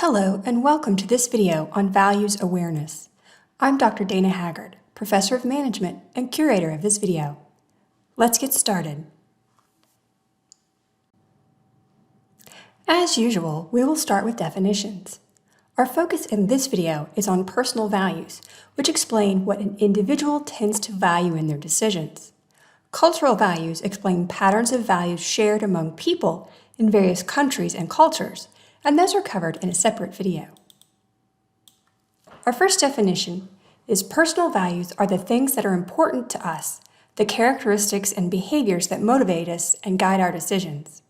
Hello and welcome to this video on values awareness. I'm Dr. Dana Haggard, Professor of Management and curator of this video. Let's get started. As usual, we will start with definitions. Our focus in this video is on personal values, which explain what an individual tends to value in their decisions. Cultural values explain patterns of values shared among people in various countries and cultures, and those are covered in a separate video. Our first definition is personal values are the things that are important to us, the characteristics and behaviors that motivate us and guide our decisions.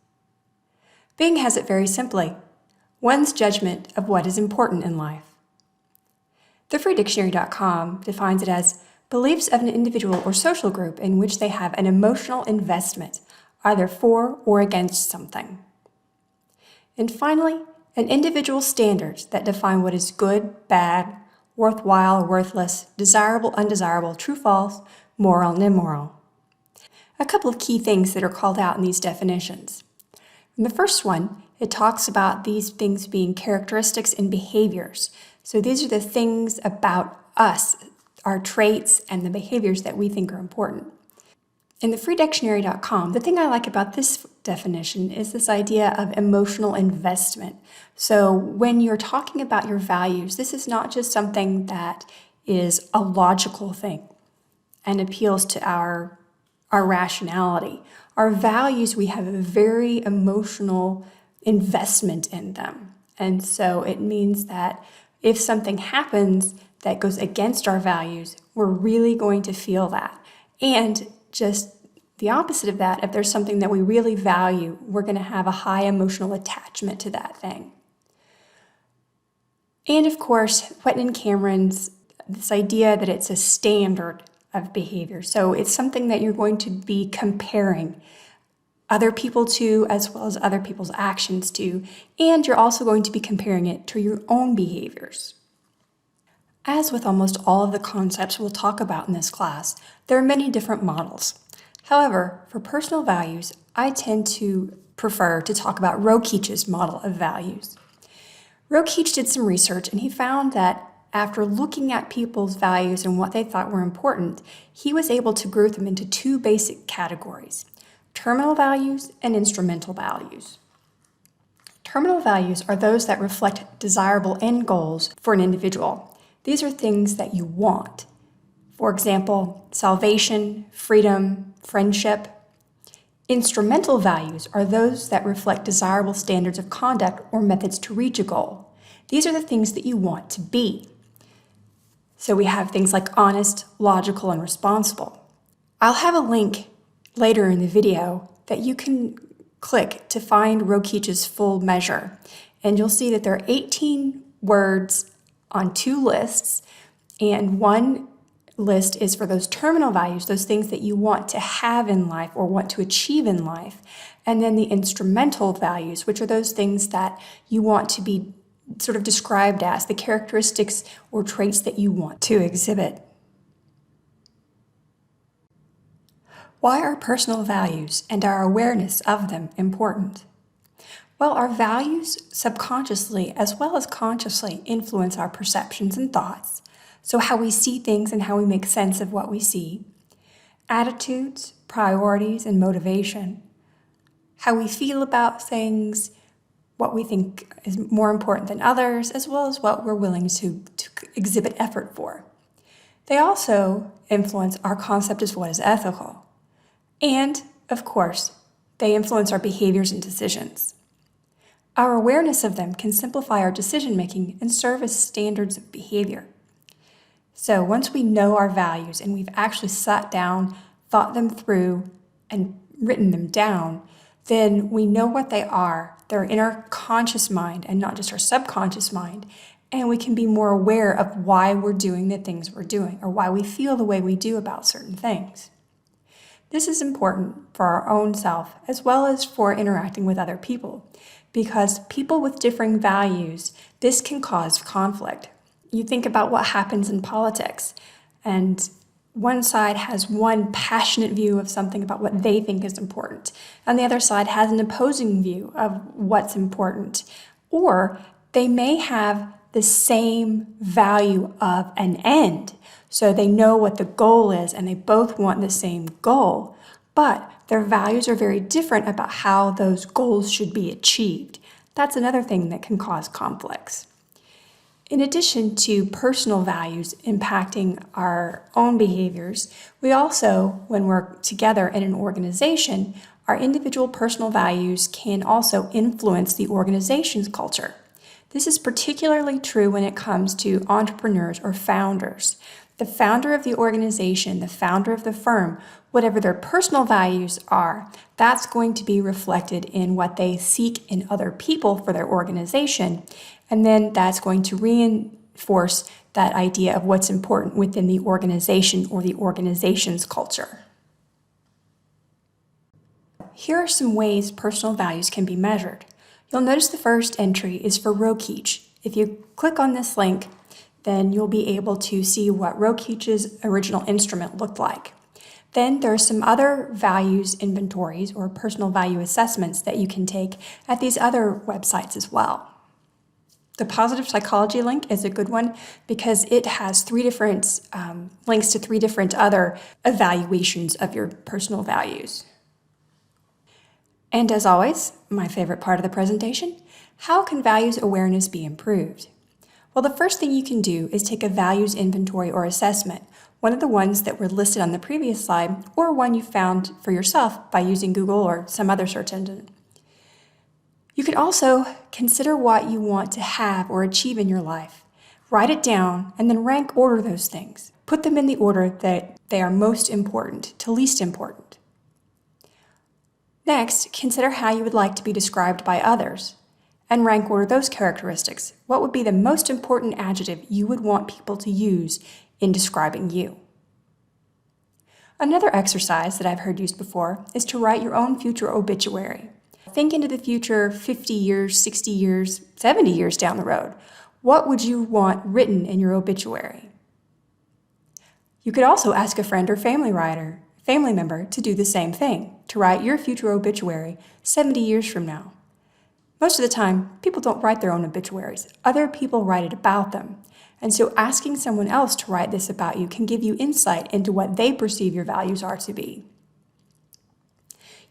Bing has it very simply, one's judgment of what is important in life. TheFreeDictionary.com defines it as beliefs of an individual or social group in which they have an emotional investment, either for or against something. And finally, an individual's standards that define what is good, bad, worthwhile, worthless, desirable, undesirable, true, false, moral, and immoral. A couple of key things that are called out in these definitions. In the first one, it talks about these things being characteristics and behaviors. So these are the things about us, our traits, and the behaviors that we think are important. In TheFreeDictionary.com, the thing I like about this definition is this idea of emotional investment. So when you're talking about your values, this is not just something that is a logical thing and appeals to our rationality. Our values, we have a very emotional investment in them. And so it means that if something happens that goes against our values, we're really going to feel that. And just the opposite of that, if there's something that we really value, we're going to have a high emotional attachment to that thing. And of course, Whitten and Cameron's, this idea that it's a standard of behavior. So it's something that you're going to be comparing other people to, as well as other people's actions to, and you're also going to be comparing it to your own behaviors. As with almost all of the concepts we'll talk about in this class, there are many different models. However, for personal values, I tend to prefer to talk about Rokeach's model of values. Rokeach did some research and he found that after looking at people's values and what they thought were important, he was able to group them into two basic categories, terminal values and instrumental values. Terminal values are those that reflect desirable end goals for an individual. These are things that you want. For example, salvation, freedom, friendship. Instrumental values are those that reflect desirable standards of conduct or methods to reach a goal. These are the things that you want to be. So we have things like honest, logical, and responsible. I'll have a link later in the video that you can click to find Rokeach's full measure. And you'll see that there are 18 words on two lists, and one list is for those terminal values, those things that you want to have in life or want to achieve in life, and then the instrumental values, which are those things that you want to be sort of described as, the characteristics or traits that you want to exhibit. Why are personal values and our awareness of them important? Well, our values subconsciously as well as consciously influence our perceptions and thoughts, so how we see things and how we make sense of what we see, attitudes, priorities, and motivation, how we feel about things, what we think is more important than others, as well as what we're willing to exhibit effort for. They also influence our concept of what is ethical. And, of course, they influence our behaviors and decisions. Our awareness of them can simplify our decision-making and serve as standards of behavior. So once we know our values and we've actually sat down, thought them through, and written them down, then we know what they are. They're in our conscious mind and not just our subconscious mind, and we can be more aware of why we're doing the things we're doing or why we feel the way we do about certain things. This is important for our own self as well as for interacting with other people, because people with differing values, this can cause conflict. You think about what happens in politics, and one side has one passionate view of something about what they think is important, and the other side has an opposing view of what's important. Or They may have the same value of an end, so they know what the goal is and they both want the same goal, but their values are very different about how those goals should be achieved. That's another thing that can cause conflicts. In addition to personal values impacting our own behaviors, we also, when we're together in an organization, our individual personal values can also influence the organization's culture. This is particularly true when it comes to entrepreneurs or founders. The founder of the organization, the founder of the firm, whatever their personal values are, that's going to be reflected in what they seek in other people for their organization. And then that's going to reinforce that idea of what's important within the organization or the organization's culture. Here are some ways personal values can be measured. You'll notice the first entry is for Rokeach. If you click on this link, then you'll be able to see what Rokeach's original instrument looked like. Then there are some other values inventories or personal value assessments that you can take at these other websites as well. The positive psychology link is a good one because it has three different links to three different other evaluations of your personal values. And as always, my favorite part of the presentation, how can values awareness be improved? Well, the first thing you can do is take a values inventory or assessment, one of the ones that were listed on the previous slide, or one you found for yourself by using Google or some other search engine. You can also consider what you want to have or achieve in your life. Write it down and then rank order those things. Put them in the order that they are most important to least important. Next, consider how you would like to be described by others and rank order those characteristics. What would be the most important adjective you would want people to use in describing you? Another exercise that I've heard used before is to write your own future obituary. Think into the future 50 years, 60 years, 70 years down the road. What would you want written in your obituary? You could also ask a friend or family member to do the same thing, to write your future obituary 70 years from now. Most of the time, people don't write their own obituaries. Other people write it about them. And so asking someone else to write this about you can give you insight into what they perceive your values are to be.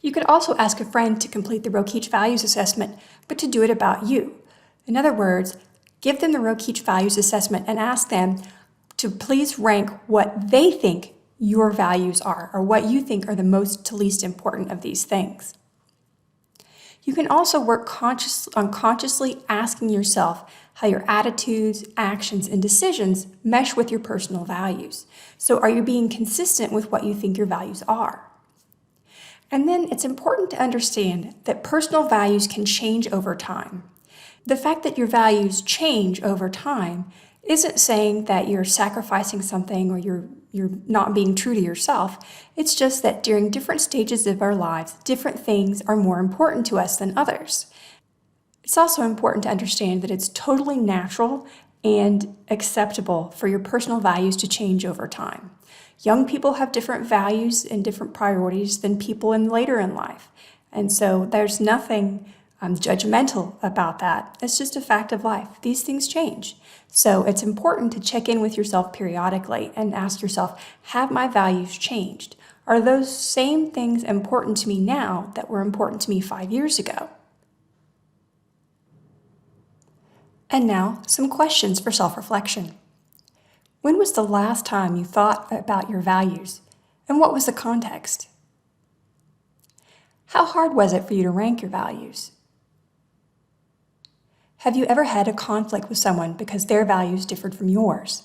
You could also ask a friend to complete the Rokeach Values Assessment, but to do it about you. In other words, give them the Rokeach Values Assessment and ask them to please rank what they think your values are, or what you think are the most to least important of these things. You can also work on consciously asking yourself how your attitudes, actions, and decisions mesh with your personal values. So are you being consistent with what you think your values are? And then it's important to understand that personal values can change over time. The fact that your values change over time isn't saying that you're sacrificing something or you're not being true to yourself. It's just that during different stages of our lives, different things are more important to us than others. It's also important to understand that it's totally natural and acceptable for your personal values to change over time. Young people have different values and different priorities than people later in life. And so there's nothing judgmental about that. It's just a fact of life. These things change. So it's important to check in with yourself periodically and ask yourself, have my values changed? Are those same things important to me now that were important to me 5 years ago? And now, some questions for self-reflection. When was the last time you thought about your values, and what was the context? How hard was it for you to rank your values? Have you ever had a conflict with someone because their values differed from yours?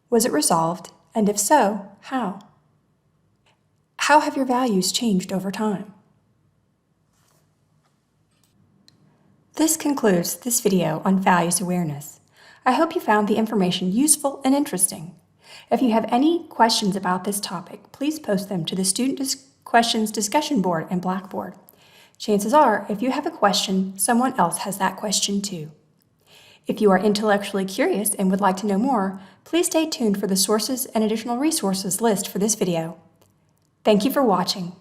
Was it resolved, and if so, how? How have your values changed over time? This concludes this video on values awareness. I hope you found the information useful and interesting. If you have any questions about this topic, please post them to the Student Questions discussion board in Blackboard. Chances are, if you have a question, someone else has that question too. If you are intellectually curious and would like to know more, please stay tuned for the sources and additional resources list for this video. Thank you for watching.